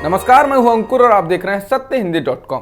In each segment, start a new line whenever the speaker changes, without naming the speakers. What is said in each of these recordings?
नमस्कार, मैं हूं अंकुर और आप देख रहे हैं सत्यहिंदी.com।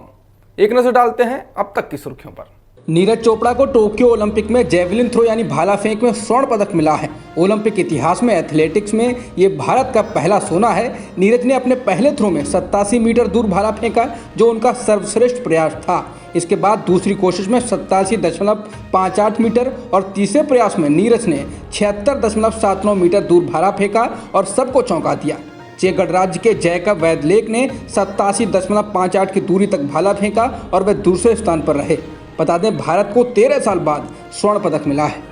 एक नजर डालते हैं अब तक की सुर्खियों पर।
नीरज चोपड़ा को टोक्यो ओलंपिक में जेवलिन थ्रो यानी भाला फेंक में स्वर्ण पदक मिला है। ओलंपिक इतिहास में एथलेटिक्स में ये भारत का पहला सोना है। नीरज ने अपने पहले थ्रो में 87 मीटर दूर भाला फेंका, जो उनका सर्वश्रेष्ठ प्रयास था। इसके बाद दूसरी कोशिश में 87.58 मीटर और तीसरे प्रयास में नीरज ने 76.79 मीटर दूर भाला फेंका और सबको चौंका दिया। चेक गणराज्य के जैकब वैदलेक ने 87.58 की दूरी तक भाला फेंका और वे दूसरे स्थान पर रहे। बता दें, भारत को 13 साल बाद स्वर्ण पदक मिला है।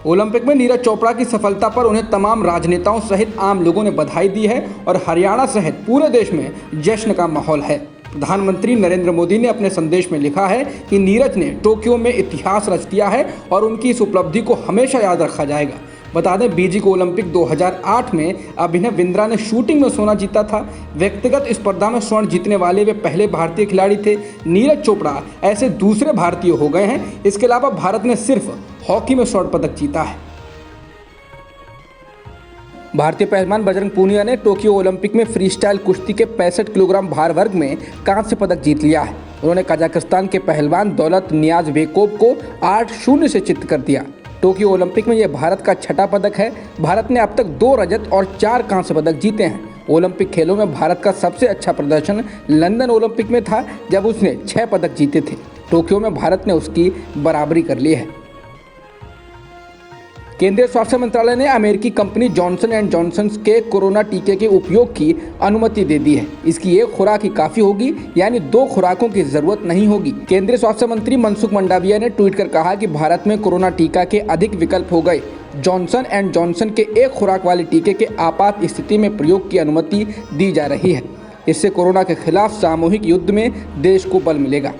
ओलंपिक में नीरज चोपड़ा की सफलता पर उन्हें तमाम राजनेताओं सहित आम लोगों ने बधाई दी है और हरियाणा सहित पूरे देश में जश्न का माहौल है। प्रधानमंत्री नरेंद्र मोदी ने अपने संदेश में लिखा है कि नीरज ने टोक्यो में इतिहास रच दिया है और उनकी इस उपलब्धि को हमेशा याद रखा जाएगा। बता दें, बीजिंग ओलंपिक 2008 में अभिनव बिंद्रा ने शूटिंग में सोना जीता था। व्यक्तिगत स्पर्धा में स्वर्ण जीतने वाले वे पहले भारतीय खिलाड़ी थे। नीरज चोपड़ा ऐसे दूसरे भारतीय हो गए हैं। इसके अलावा भारत ने सिर्फ हॉकी में स्वर्ण पदक जीता है। भारतीय पहलवान बजरंग पूनिया ने टोक्यो ओलंपिक में फ्रीस्टाइल कुश्ती के 65 किलोग्राम भार वर्ग में कांस्य पदक जीत लिया है। उन्होंने कजाकिस्तान के पहलवान दौलत नियाज़बेकोव को 8-0 से चित्त कर दिया। टोक्यो ओलंपिक में यह भारत का छठा पदक है। भारत ने अब तक 2 रजत और 4 कांस्य पदक जीते हैं। ओलंपिक खेलों में भारत का सबसे अच्छा प्रदर्शन लंदन ओलंपिक में था, जब उसने 6 पदक जीते थे। टोक्यो में भारत ने उसकी बराबरी कर ली है। केंद्रीय स्वास्थ्य मंत्रालय ने अमेरिकी कंपनी जॉनसन एंड जॉनसन के कोरोना टीके के उपयोग की अनुमति दे दी है। इसकी एक खुराक ही काफी होगी, यानी 2 खुराकों की जरूरत नहीं होगी। केंद्रीय स्वास्थ्य मंत्री मनसुख मंडाविया ने ट्वीट कर कहा कि भारत में कोरोना टीका के अधिक विकल्प हो गए। जॉनसन एंड जॉनसन के एक खुराक वाले टीके के आपात स्थिति में प्रयोग की अनुमति दी जा रही है। इससे कोरोना के खिलाफ सामूहिक युद्ध में देश को बल मिलेगा।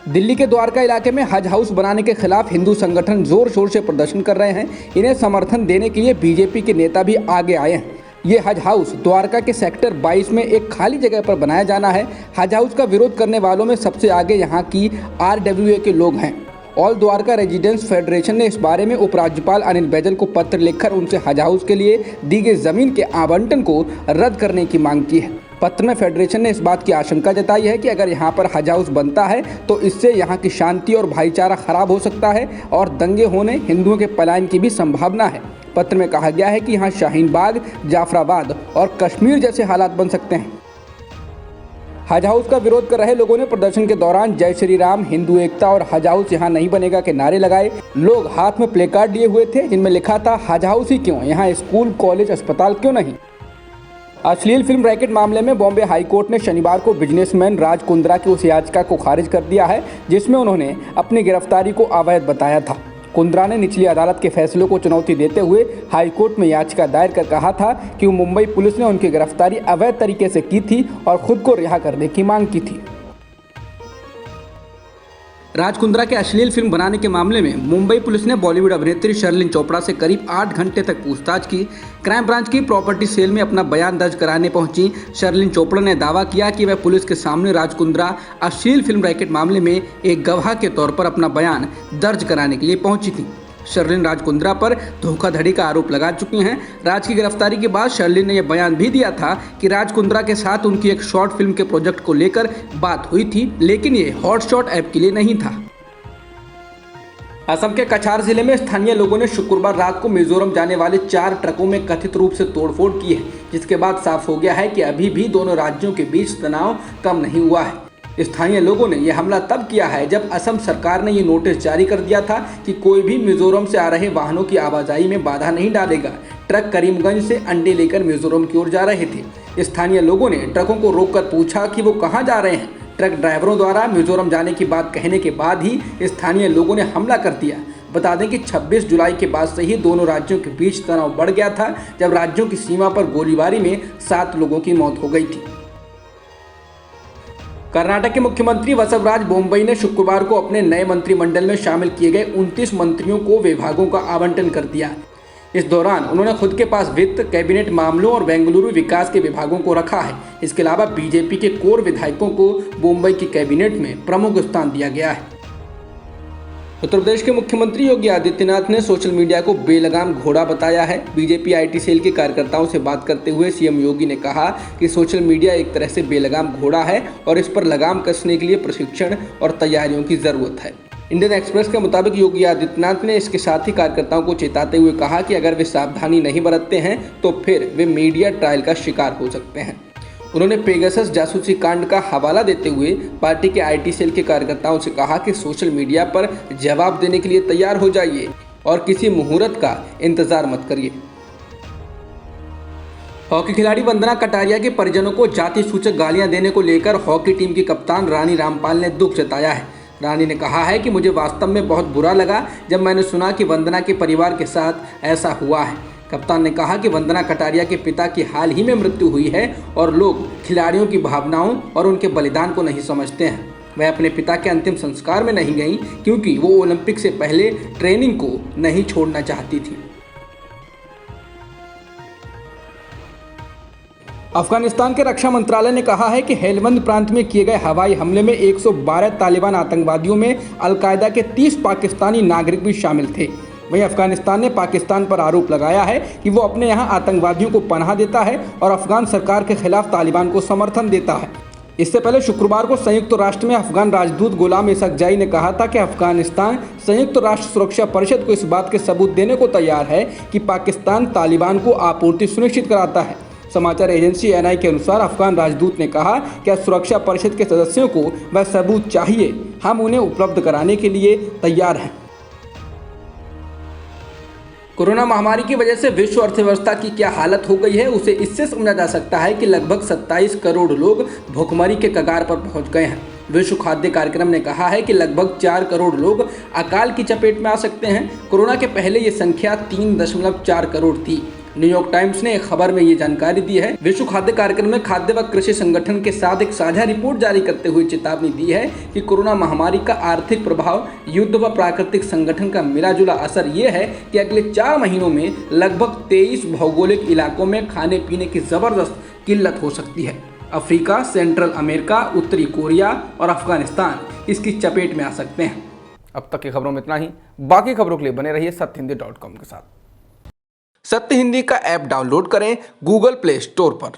दिल्ली के द्वारका इलाके में हज हाउस बनाने के खिलाफ हिंदू संगठन जोर शोर से प्रदर्शन कर रहे हैं। इन्हें समर्थन देने के लिए बीजेपी के नेता भी आगे आए हैं। ये हज हाउस द्वारका के सेक्टर 22 में एक खाली जगह पर बनाया जाना है। हज हाउस का विरोध करने वालों में सबसे आगे यहाँ की RWA के लोग हैं। ऑल द्वारका रेजिडेंट्स फेडरेशन ने इस बारे में उपराज्यपाल अनिल बैजल को पत्र लिखकर उनसे हज हाउस के लिए दी गई जमीन के आवंटन को रद्द करने की मांग की है। पत्र में फेडरेशन ने इस बात की आशंका जताई है कि अगर यहाँ पर हज हाउस बनता है तो इससे यहाँ की शांति और भाईचारा खराब हो सकता है और दंगे होने, हिंदुओं के पलायन की भी संभावना है। पत्र में कहा गया है कि यहाँ शाहीन बाग, जाफराबाद और कश्मीर जैसे हालात बन सकते हैं। हज हाउस का विरोध कर रहे लोगों ने प्रदर्शन के दौरान जय श्री राम, हिंदू एकता और हज हाउस यहाँ नहीं बनेगा के नारे लगाए। लोग हाथ में प्ले कार्ड लिए हुए थे जिनमें लिखा था, हज हाउस ही क्यों, यहाँ स्कूल, कॉलेज, अस्पताल क्यों नहीं। अश्लील फिल्म रैकेट मामले में बॉम्बे हाईकोर्ट ने शनिवार को बिजनेसमैन राज कुंद्रा की उस याचिका को खारिज कर दिया है जिसमें उन्होंने अपनी गिरफ्तारी को अवैध बताया था। कुंद्रा ने निचली अदालत के फैसले को चुनौती देते हुए हाईकोर्ट में याचिका दायर कर कहा था कि मुंबई पुलिस ने उनकी गिरफ्तारी अवैध तरीके से की थी और खुद को रिहा करने की मांग की थी। राज कुंद्रा के अश्लील फिल्म बनाने के मामले में मुंबई पुलिस ने बॉलीवुड अभिनेत्री शर्लिन चोपड़ा से करीब 8 घंटे तक पूछताछ की। क्राइम ब्रांच की प्रॉपर्टी सेल में अपना बयान दर्ज कराने पहुंची शर्लिन चोपड़ा ने दावा किया कि वह पुलिस के सामने राज कुंद्रा अश्लील फिल्म रैकेट मामले में एक गवाह के तौर पर अपना बयान दर्ज कराने के लिए पहुंची थी। शर्लिन राज कुंद्रा पर धोखाधड़ी का आरोप लगा चुकी हैं। राज की गिरफ्तारी के बाद शर्लिन ने यह बयान भी दिया था कि राज कुंद्रा के साथ उनकी एक शॉर्ट फिल्म के प्रोजेक्ट को लेकर बात हुई थी, लेकिन ये हॉटशॉट ऐप के लिए नहीं था। असम के कछार जिले में स्थानीय लोगों ने शुक्रवार रात को मिजोरम जाने वाले 4 ट्रकों में कथित रूप से तोड़फोड़ की है, जिसके बाद साफ हो गया है कि अभी भी दोनों राज्यों के बीच तनाव कम नहीं हुआ है। स्थानीय लोगों ने यह हमला तब किया है जब असम सरकार ने ये नोटिस जारी कर दिया था कि कोई भी मिजोरम से आ रहे वाहनों की आवाजाही में बाधा नहीं डालेगा। ट्रक करीमगंज से अंडे लेकर मिजोरम की ओर जा रहे थे। स्थानीय लोगों ने ट्रकों को रोककर पूछा कि वो कहाँ जा रहे हैं। ट्रक ड्राइवरों द्वारा मिजोरम जाने की बात कहने के बाद ही स्थानीय लोगों ने हमला कर दिया। बता दें कि 26 जुलाई के बाद से ही दोनों राज्यों के बीच तनाव बढ़ गया था, जब राज्यों की सीमा पर गोलीबारी में 7 लोगों की मौत हो गई थी। कर्नाटक के मुख्यमंत्री बसवराज बोम्मई ने शुक्रवार को अपने नए मंत्रिमंडल में शामिल किए गए 29 मंत्रियों को विभागों का आवंटन कर दिया। इस दौरान उन्होंने खुद के पास वित्त, कैबिनेट मामलों और बेंगलुरु विकास के विभागों को रखा है। इसके अलावा बीजेपी के कोर विधायकों को मुंबई की कैबिनेट में प्रमुख स्थान दिया गया है। उत्तर प्रदेश के मुख्यमंत्री योगी आदित्यनाथ ने सोशल मीडिया को बेलगाम घोड़ा बताया है। बीजेपी आईटी सेल के कार्यकर्ताओं से बात करते हुए सीएम योगी ने कहा कि सोशल मीडिया एक तरह से बेलगाम घोड़ा है और इस पर लगाम कसने के लिए प्रशिक्षण और तैयारियों की जरूरत है। इंडियन एक्सप्रेस के मुताबिक योगी आदित्यनाथ ने इसके साथ ही कार्यकर्ताओं को चेताते हुए कहा कि अगर वे सावधानी नहीं बरतते हैं तो फिर वे मीडिया ट्रायल का शिकार हो सकते हैं। उन्होंने पेगासस जासूसी कांड का हवाला देते हुए पार्टी के आईटी सेल के कार्यकर्ताओं से कहा कि सोशल मीडिया पर जवाब देने के लिए तैयार हो जाइए और किसी मुहूर्त का इंतजार मत करिए। हॉकी खिलाड़ी वंदना कटारिया के परिजनों को जाति सूचक गालियां देने को लेकर हॉकी टीम की कप्तान रानी रामपाल ने दुख जताया है। रानी ने कहा है कि मुझे वास्तव में बहुत बुरा लगा जब मैंने सुना कि वंदना के परिवार के साथ ऐसा हुआ है। कप्तान ने कहा कि वंदना कटारिया के पिता की हाल ही में मृत्यु हुई है और लोग खिलाड़ियों की भावनाओं और उनके बलिदान को नहीं समझते हैं। वह अपने पिता के अंतिम संस्कार में नहीं गईं क्योंकि वो ओलंपिक से पहले ट्रेनिंग को नहीं छोड़ना चाहती थी। अफगानिस्तान के रक्षा मंत्रालय ने कहा है कि हेलमंद प्रांत में किए गए हवाई हमले में 112 तालिबान आतंकवादियों में अलकायदा के 30 पाकिस्तानी नागरिक भी शामिल थे। वहीं अफगानिस्तान ने पाकिस्तान पर आरोप लगाया है कि वो अपने यहाँ आतंकवादियों को पनाह देता है और अफगान सरकार के खिलाफ तालिबान को समर्थन देता है। इससे पहले शुक्रवार को संयुक्त राष्ट्र में अफगान राजदूत गुलाम इसकजाई ने कहा था कि अफगानिस्तान संयुक्त राष्ट्र सुरक्षा परिषद को इस बात के सबूत देने को तैयार है कि पाकिस्तान तालिबान को आपूर्ति सुनिश्चित कराता है। समाचार एजेंसी एनआई के अनुसार अफगान राजदूत ने कहा कि सुरक्षा परिषद के सदस्यों को वह सबूत चाहिए, हम उन्हें उपलब्ध कराने के लिए तैयार हैं। कोरोना महामारी की वजह से विश्व अर्थव्यवस्था की क्या हालत हो गई है उसे इससे समझा जा सकता है कि लगभग 27 करोड़ लोग भुखमरी के कगार पर पहुंच गए हैं। विश्व खाद्य कार्यक्रम ने कहा है कि लगभग 4 करोड़ लोग अकाल की चपेट में आ सकते हैं। कोरोना के पहले ये संख्या 3.4 करोड़ थी। न्यूयॉर्क टाइम्स ने एक खबर में ये जानकारी दी है। विश्व खाद्य कार्यक्रम में खाद्य व कृषि संगठन के साथ एक साझा रिपोर्ट जारी करते हुए चेतावनी दी है कि कोरोना महामारी का आर्थिक प्रभाव, युद्ध व प्राकृतिक संगठन का मिलाजुला असर ये है कि अगले 4 महीनों में लगभग 23 भौगोलिक इलाकों में खाने पीने की जबरदस्त किल्लत हो सकती है। अफ्रीका, सेंट्रल अमेरिका, उत्तरी कोरिया और अफगानिस्तान इसकी चपेट में आ सकते हैं।
अब तक की खबरों में इतना ही। बाकी खबरों के लिए बने रहिए सत्यहिंदी.com के साथ।
सत्य हिंदी का ऐप डाउनलोड करें गूगल प्ले स्टोर पर।